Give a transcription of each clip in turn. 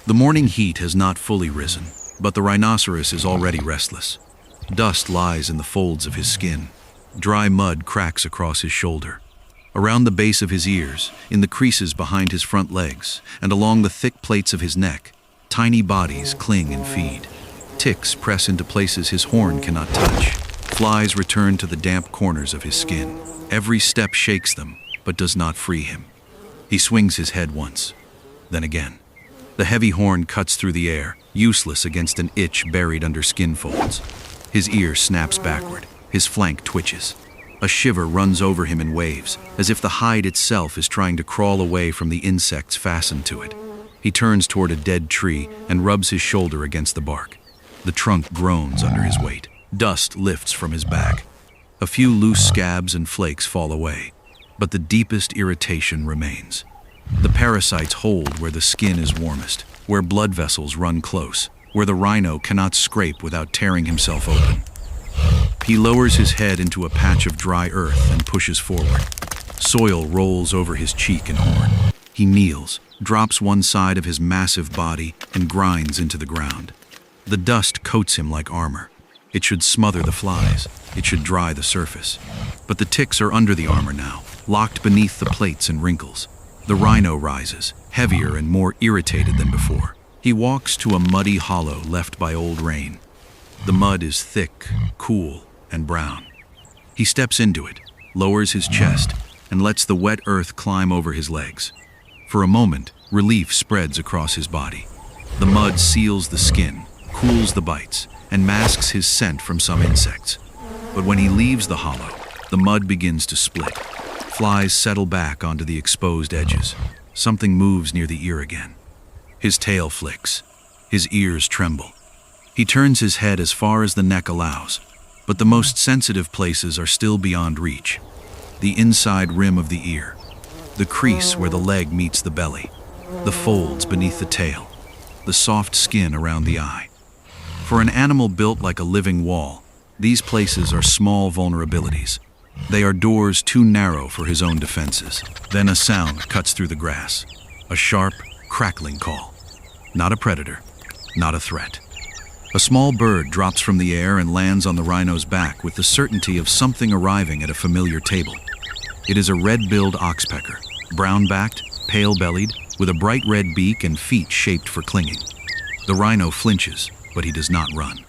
The morning heat has not fully risen, but the rhinoceros is already restless. Dust lies in the folds of his skin. Dry mud cracks across his shoulder. Around the base of his ears, in the creases behind his front legs, and along the thick plates of his neck, tiny bodies cling and feed. Ticks press into places his horn cannot touch. Flies return to the damp corners of his skin. Every step shakes them, but does not free him. He swings his head once, then again. The heavy horn cuts through the air, useless against an itch buried under skin folds. His ear snaps backward, his flank twitches. A shiver runs over him in waves, as if the hide itself is trying to crawl away from the insects fastened to it. He turns toward a dead tree and rubs his shoulder against the bark. The trunk groans under his weight. Dust lifts from his back. A few loose scabs and flakes fall away, but the deepest irritation remains. The parasites hold where the skin is warmest, where blood vessels run close, where the rhino cannot scrape without tearing himself open. He lowers his head into a patch of dry earth and pushes forward. Soil rolls over his cheek and horn. He kneels, drops one side of his massive body, and grinds into the ground. The dust coats him like armor. It should smother the flies. It should dry the surface. But the ticks are under the armor now, locked beneath the plates and wrinkles. The rhino rises, heavier and more irritated than before. He walks to a muddy hollow left by old rain. The mud is thick, cool, and brown. He steps into it, lowers his chest, and lets the wet earth climb over his legs. For a moment, relief spreads across his body. The mud seals the skin, cools the bites, and masks his scent from some insects. But when he leaves the hollow, the mud begins to split. Flies settle back onto the exposed edges. Something moves near the ear again. His tail flicks. His ears tremble. He turns his head as far as the neck allows, but the most sensitive places are still beyond reach. The inside rim of the ear, the crease where the leg meets the belly, the folds beneath the tail, the soft skin around the eye. For an animal built like a living wall, these places are small vulnerabilities. They are doors too narrow for his own defenses. Then a sound cuts through the grass. A sharp, crackling call. Not a predator, not a threat. A small bird drops from the air and lands on the rhino's back with the certainty of something arriving at a familiar table. It is a red-billed oxpecker, brown-backed, pale-bellied, with a bright red beak and feet shaped for clinging. The rhino flinches, but he does not run.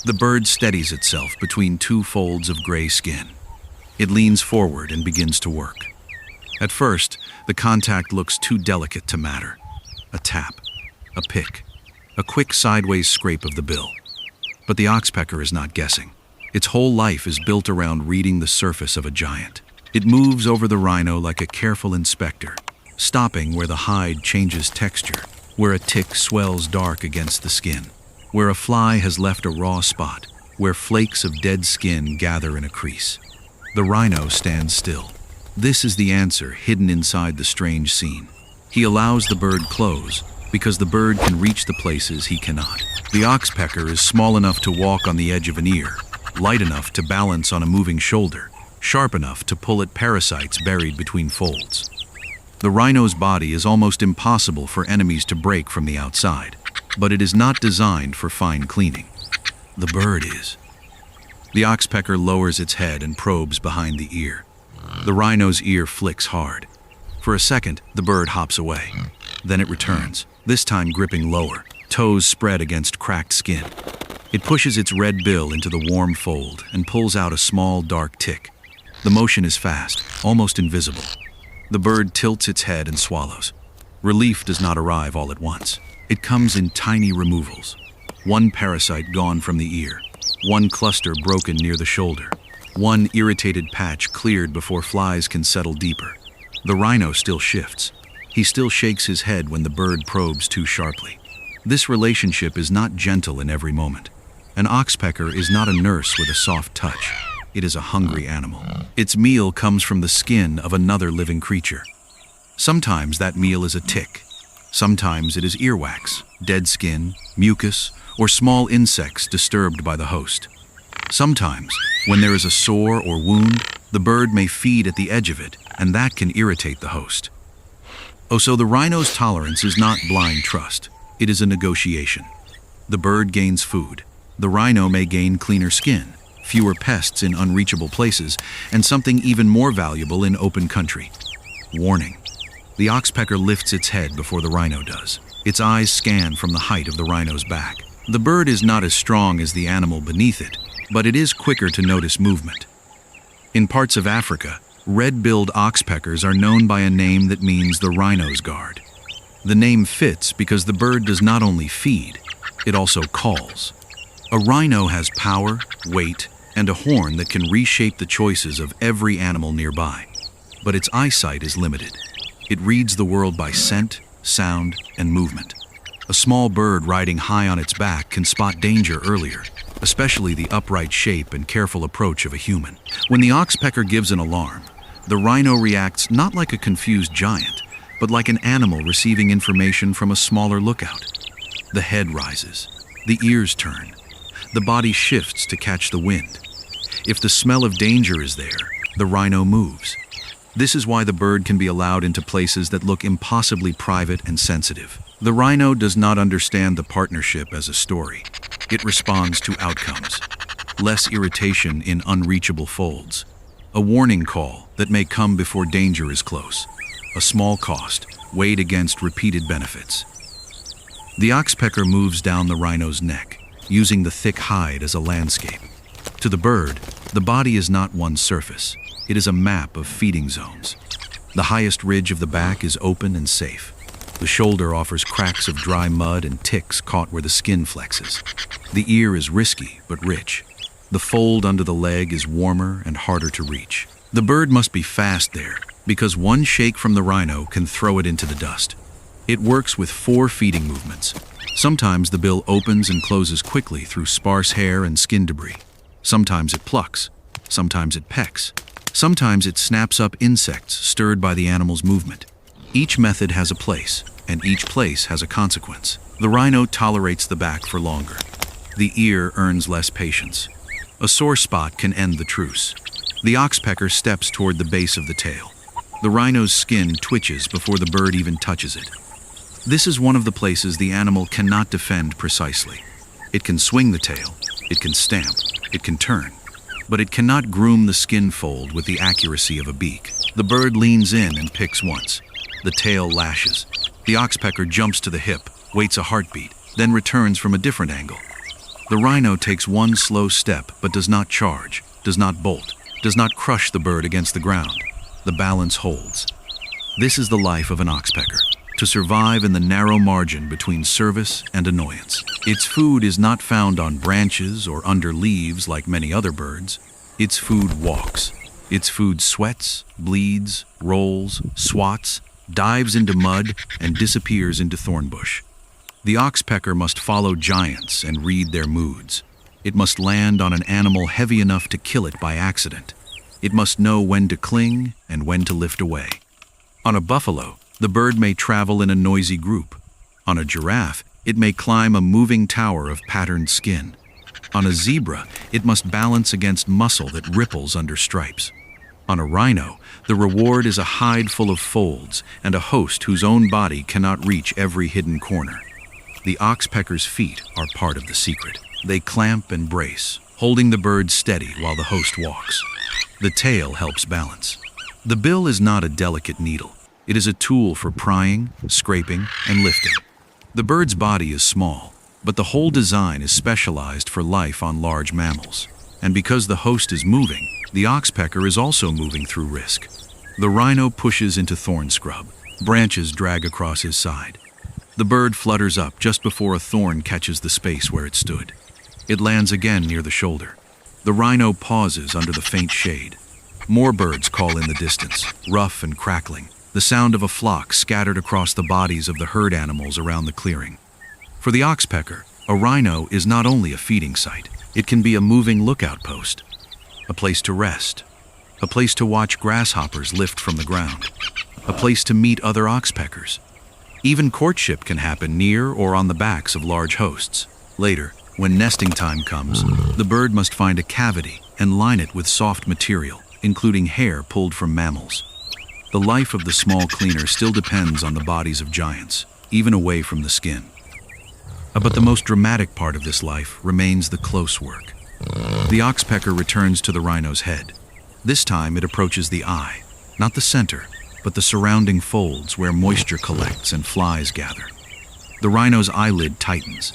The bird steadies itself between two folds of gray skin. It leans forward and begins to work. At first, the contact looks too delicate to matter. A tap, a pick, a quick sideways scrape of the bill. But the oxpecker is not guessing. Its whole life is built around reading the surface of a giant. It moves over the rhino like a careful inspector, stopping where the hide changes texture, where a tick swells dark against the skin, where a fly has left a raw spot, where flakes of dead skin gather in a crease. The rhino stands still. This is the answer hidden inside the strange scene. He allows the bird close because the bird can reach the places he cannot. The oxpecker is small enough to walk on the edge of an ear, light enough to balance on a moving shoulder, sharp enough to pull at parasites buried between folds. The rhino's body is almost impossible for enemies to break from the outside, but it is not designed for fine cleaning. The bird is. The oxpecker lowers its head and probes behind the ear. The rhino's ear flicks hard. For a second, the bird hops away. Then it returns, this time gripping lower, toes spread against cracked skin. It pushes its red bill into the warm fold and pulls out a small, dark tick. The motion is fast, almost invisible. The bird tilts its head and swallows. Relief does not arrive all at once. It comes in tiny removals. One parasite gone from the ear, one cluster broken near the shoulder, one irritated patch cleared before flies can settle deeper. The rhino still shifts. He still shakes his head when the bird probes too sharply. This relationship is not gentle in every moment. An oxpecker is not a nurse with a soft touch. It is a hungry animal. Its meal comes from the skin of another living creature. Sometimes that meal is a tick. Sometimes it is earwax, dead skin, mucus, or small insects disturbed by the host. Sometimes, when there is a sore or wound, the bird may feed at the edge of it, and that can irritate the host. Oh, so the rhino's tolerance is not blind trust. It is a negotiation. The bird gains food. The rhino may gain cleaner skin, fewer pests in unreachable places, and something even more valuable in open country. Warning. The oxpecker lifts its head before the rhino does. Its eyes scan from the height of the rhino's back. The bird is not as strong as the animal beneath it, but it is quicker to notice movement. In parts of Africa, red-billed oxpeckers are known by a name that means the rhino's guard. The name fits because the bird does not only feed, it also calls. A rhino has power, weight, and a horn that can reshape the choices of every animal nearby. But its eyesight is limited. It reads the world by scent, sound, and movement. A small bird riding high on its back can spot danger earlier, especially the upright shape and careful approach of a human. When the oxpecker gives an alarm, the rhino reacts not like a confused giant, but like an animal receiving information from a smaller lookout. The head rises, the ears turn, the body shifts to catch the wind. If the smell of danger is there, the rhino moves. This is why the bird can be allowed into places that look impossibly private and sensitive. The rhino does not understand the partnership as a story. It responds to outcomes. Less irritation in unreachable folds. A warning call that may come before danger is close. A small cost, weighed against repeated benefits. The oxpecker moves down the rhino's neck, using the thick hide as a landscape. To the bird, the body is not one surface. It is a map of feeding zones. The highest ridge of the back is open and safe. The shoulder offers cracks of dry mud and ticks caught where the skin flexes. The ear is risky but rich. The fold under the leg is warmer and harder to reach. The bird must be fast there, because one shake from the rhino can throw it into the dust. It works with 4 feeding movements. Sometimes the bill opens and closes quickly through sparse hair and skin debris. Sometimes it plucks. Sometimes it pecks. Sometimes it snaps up insects stirred by the animal's movement. Each method has a place, and each place has a consequence. The rhino tolerates the back for longer. The ear earns less patience. A sore spot can end the truce. The oxpecker steps toward the base of the tail. The rhino's skin twitches before the bird even touches it. This is one of the places the animal cannot defend precisely. It can swing the tail, it can stamp, it can turn, but it cannot groom the skin fold with the accuracy of a beak. The bird leans in and picks once. The tail lashes. The oxpecker jumps to the hip, waits a heartbeat, then returns from a different angle. The rhino takes one slow step but does not charge, does not bolt, does not crush the bird against the ground. The balance holds. This is the life of an oxpecker, to survive in the narrow margin between service and annoyance. Its food is not found on branches or under leaves like many other birds. Its food walks. Its food sweats, bleeds, rolls, swats, dives into mud, and disappears into thorn bush. The oxpecker must follow giants and read their moods. It must land on an animal heavy enough to kill it by accident. It must know when to cling and when to lift away. On a buffalo, the bird may travel in a noisy group. On a giraffe, it may climb a moving tower of patterned skin. On a zebra, it must balance against muscle that ripples under stripes. On a rhino, the reward is a hide full of folds and a host whose own body cannot reach every hidden corner. The oxpecker's feet are part of the secret. They clamp and brace, holding the bird steady while the host walks. The tail helps balance. The bill is not a delicate needle. It is a tool for prying, scraping, and lifting. The bird's body is small, but the whole design is specialized for life on large mammals. And because the host is moving, the oxpecker is also moving through risk. The rhino pushes into thorn scrub. Branches drag across his side. The bird flutters up just before a thorn catches the space where it stood. It lands again near the shoulder. The rhino pauses under the faint shade. More birds call in the distance, rough and crackling, the sound of a flock scattered across the bodies of the herd animals around the clearing. For the oxpecker, a rhino is not only a feeding site. It can be a moving lookout post, a place to rest, a place to watch grasshoppers lift from the ground, a place to meet other oxpeckers. Even courtship can happen near or on the backs of large hosts. Later, when nesting time comes, the bird must find a cavity and line it with soft material, including hair pulled from mammals. The life of the small cleaner still depends on the bodies of giants, even away from the skin. But the most dramatic part of this life remains the close work. The oxpecker returns to the rhino's head. This time it approaches the eye, not the center, but the surrounding folds where moisture collects and flies gather. The rhino's eyelid tightens.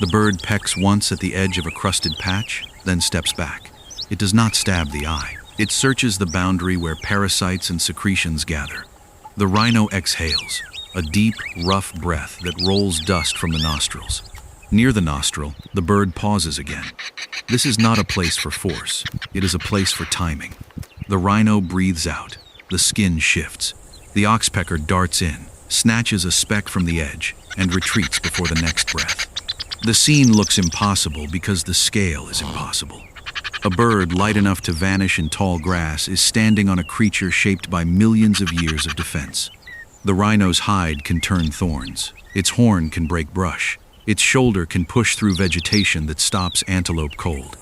The bird pecks once at the edge of a crusted patch, then steps back. It does not stab the eye. It searches the boundary where parasites and secretions gather. The rhino exhales, a deep, rough breath that rolls dust from the nostrils. Near the nostril, the bird pauses again. This is not a place for force. It is a place for timing. The rhino breathes out. The skin shifts. The oxpecker darts in, snatches a speck from the edge, and retreats before the next breath. The scene looks impossible because the scale is impossible. A bird light enough to vanish in tall grass is standing on a creature shaped by millions of years of defense. The rhino's hide can turn thorns. Its horn can break brush. Its shoulder can push through vegetation that stops antelope cold.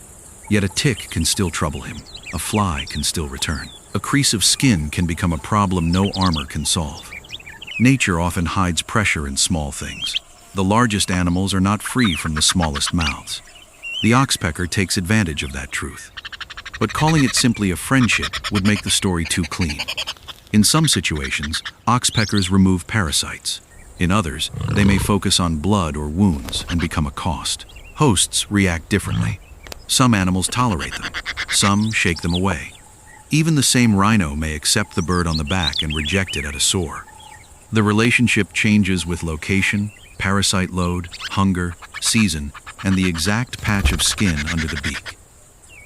Yet a tick can still trouble him. A fly can still return. A crease of skin can become a problem no armor can solve. Nature often hides pressure in small things. The largest animals are not free from the smallest mouths. The oxpecker takes advantage of that truth. But calling it simply a friendship would make the story too clean. In some situations, oxpeckers remove parasites. In others, they may focus on blood or wounds and become a cost. Hosts react differently. Some animals tolerate them. Some shake them away. Even the same rhino may accept the bird on the back and reject it at a sore. The relationship changes with location, parasite load, hunger, season, and the exact patch of skin under the beak.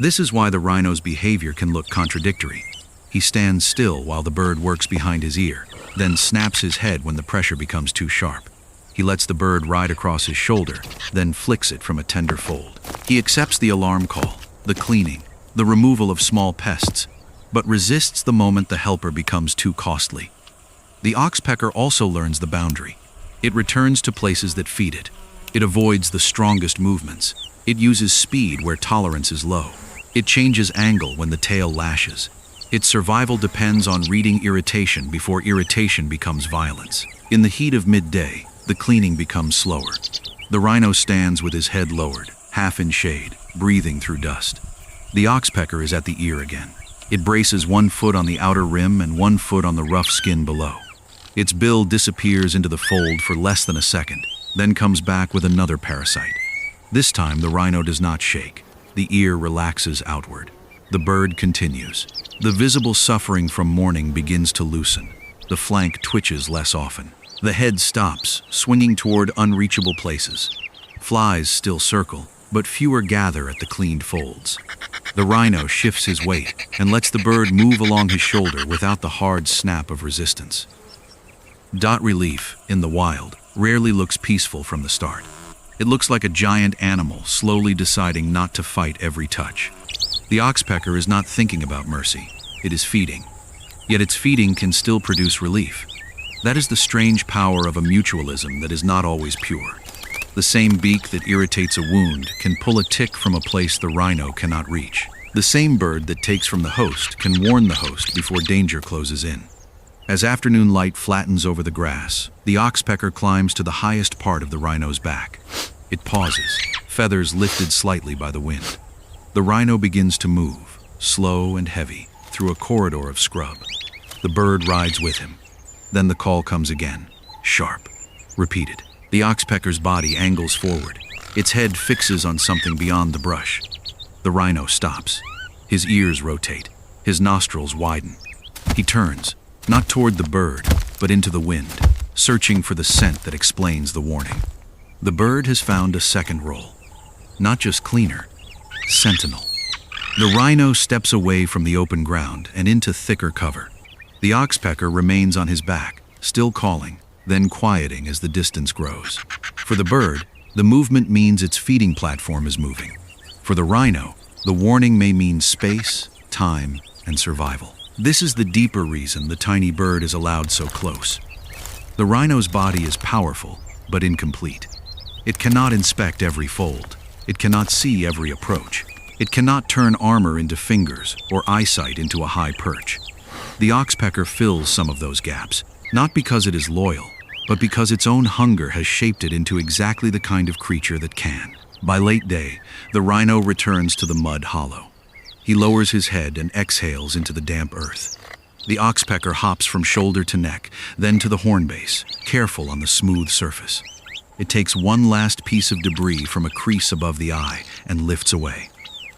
This is why the rhino's behavior can look contradictory. He stands still while the bird works behind his ear, then snaps his head when the pressure becomes too sharp. He lets the bird ride across his shoulder, then flicks it from a tender fold. He accepts the alarm call, the cleaning, the removal of small pests, but resists the moment the helper becomes too costly. The oxpecker also learns the boundary. It returns to places that feed it. It avoids the strongest movements. It uses speed where tolerance is low. It changes angle when the tail lashes. Its survival depends on reading irritation before irritation becomes violence. In the heat of midday, the cleaning becomes slower. The rhino stands with his head lowered, half in shade, breathing through dust. The oxpecker is at the ear again. It braces one foot on the outer rim and one foot on the rough skin below. Its bill disappears into the fold for less than a second, then comes back with another parasite. This time the rhino does not shake. The ear relaxes outward. The bird continues. The visible suffering from mourning begins to loosen. The flank twitches less often. The head stops, swinging toward unreachable places. Flies still circle, but fewer gather at the cleaned folds. The rhino shifts his weight and lets the bird move along his shoulder without the hard snap of resistance. Dot relief, in the wild, rarely looks peaceful from the start. It looks like a giant animal slowly deciding not to fight every touch. The oxpecker is not thinking about mercy. It is feeding. Yet its feeding can still produce relief. That is the strange power of a mutualism that is not always pure. The same beak that irritates a wound can pull a tick from a place the rhino cannot reach. The same bird that takes from the host can warn the host before danger closes in. As afternoon light flattens over the grass, the oxpecker climbs to the highest part of the rhino's back. It pauses, feathers lifted slightly by the wind. The rhino begins to move, slow and heavy, through a corridor of scrub. The bird rides with him. Then the call comes again, sharp, repeated. The oxpecker's body angles forward. Its head fixes on something beyond the brush. The rhino stops. His ears rotate. His nostrils widen. He turns, not toward the bird, but into the wind, searching for the scent that explains the warning. The bird has found a second role. Not just cleaner, sentinel. The rhino steps away from the open ground and into thicker cover. The oxpecker remains on his back, still calling, then quieting as the distance grows. For the bird, the movement means its feeding platform is moving. For the rhino, the warning may mean space, time, and survival. This is the deeper reason the tiny bird is allowed so close. The rhino's body is powerful, but incomplete. It cannot inspect every fold. It cannot see every approach. It cannot turn armor into fingers or eyesight into a high perch. The oxpecker fills some of those gaps, not because it is loyal, but because its own hunger has shaped it into exactly the kind of creature that can. By late day, the rhino returns to the mud hollow. He lowers his head and exhales into the damp earth. The oxpecker hops from shoulder to neck, then to the horn base, careful on the smooth surface. It takes one last piece of debris from a crease above the eye and lifts away.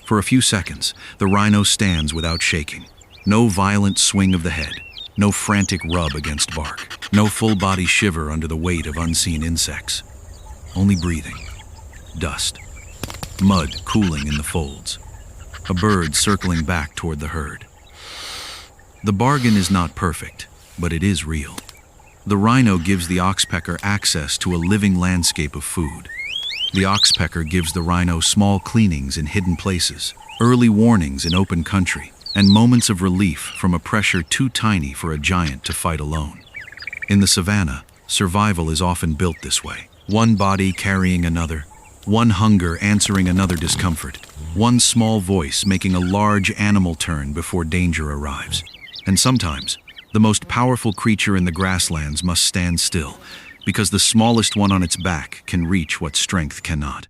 For a few seconds, the rhino stands without shaking. No violent swing of the head, no frantic rub against bark, no full-body shiver under the weight of unseen insects. Only breathing. Dust. Mud cooling in the folds. A bird circling back toward the herd. The bargain is not perfect, but it is real. The rhino gives the oxpecker access to a living landscape of food. The oxpecker gives the rhino small cleanings in hidden places, early warnings in open country, and moments of relief from a pressure too tiny for a giant to fight alone. In the savanna, survival is often built this way. One body carrying another, one hunger answering another discomfort, one small voice making a large animal turn before danger arrives. And sometimes, the most powerful creature in the grasslands must stand still, because the smallest one on its back can reach what strength cannot.